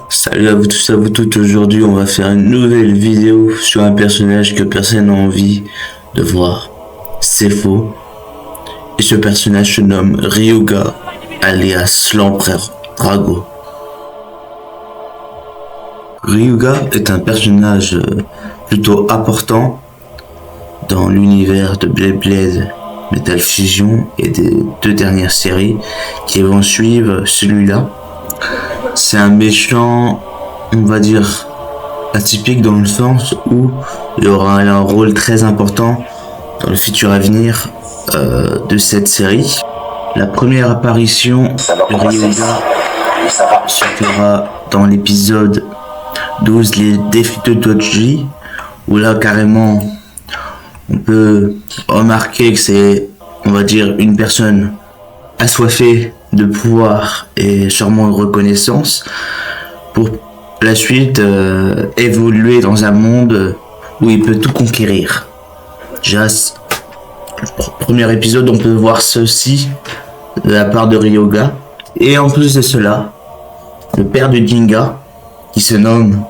Salut à vous tous, à vous toutes. Aujourd'hui, on va faire une nouvelle vidéo sur un personnage que personne n'a envie de voir. C'est faux. Et ce personnage se nomme Ryuga, alias l'Empereur Drago. Ryuga est un personnage plutôt important dans l'univers de Beyblade Metal Fusion et des deux dernières séries qui vont suivre celui-là. C'est un méchant, on va dire, atypique dans le sens où il aura un rôle très important dans le futur avenir de cette série. La première apparition de Ryuga se fera dans l'épisode 12, les défis de Doji, où là carrément on peut remarquer que c'est, on va dire, une personne assoiffée de pouvoir et sûrement de reconnaissance pour la suite évoluer dans un monde où il peut tout conquérir. Déjà, le premier épisode, on peut voir ceci de la part de Ryuga. Et en plus de cela, le père de Ginga, qui se nomme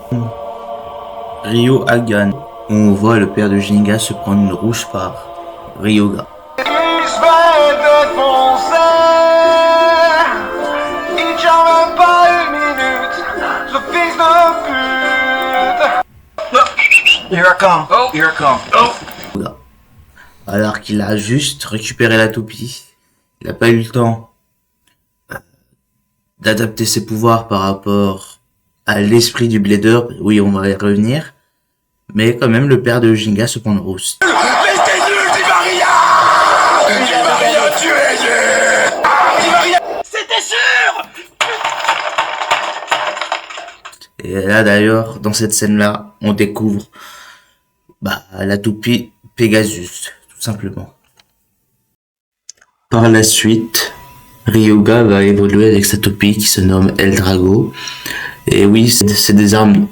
Ryo Hagan. On voit le père de Ginga se prendre une rouge par Ryuga. Here I come. Oh, here I come. Oh. Alors qu'il a juste récupéré la toupie. Il n'a pas eu le temps d'adapter ses pouvoirs par rapport à l'esprit du Blader. Oui, on va y revenir. Mais quand même, le père de Ginga se prend une rousse. Mais t'es nul, Divaria! Divaria, tu es nul! Divaria, c'était sûr! Et là, d'ailleurs, dans cette scène-là, on découvre la toupie Pegasus, tout simplement. Par la suite, Ryuga va évoluer avec sa toupie qui se nomme El Drago. Et oui, c'est des armes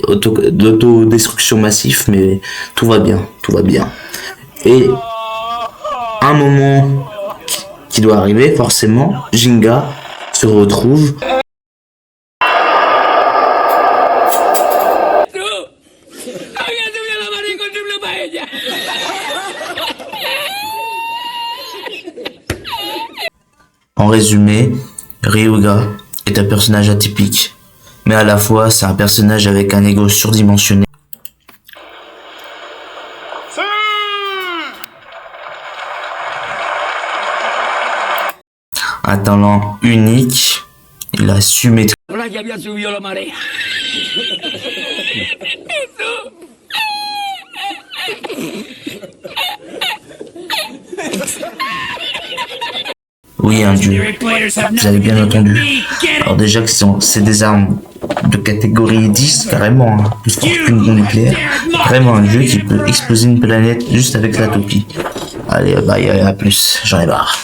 d'autodestruction massif, mais tout va bien, tout va bien. Et un moment qui doit arriver, forcément, Ginga se retrouve En résumé, Ryuga est un personnage atypique, mais à la fois c'est un personnage avec un ego surdimensionné. Un talent unique, il a su maîtriser. Oui, un dieu. Vous avez bien entendu. Alors déjà que c'est des armes de catégorie 10, carrément, hein, plus fort qu'une bombe nucléaire. Vraiment un dieu qui peut exploser une planète juste avec la toupie. Allez, à plus, j'en ai marre.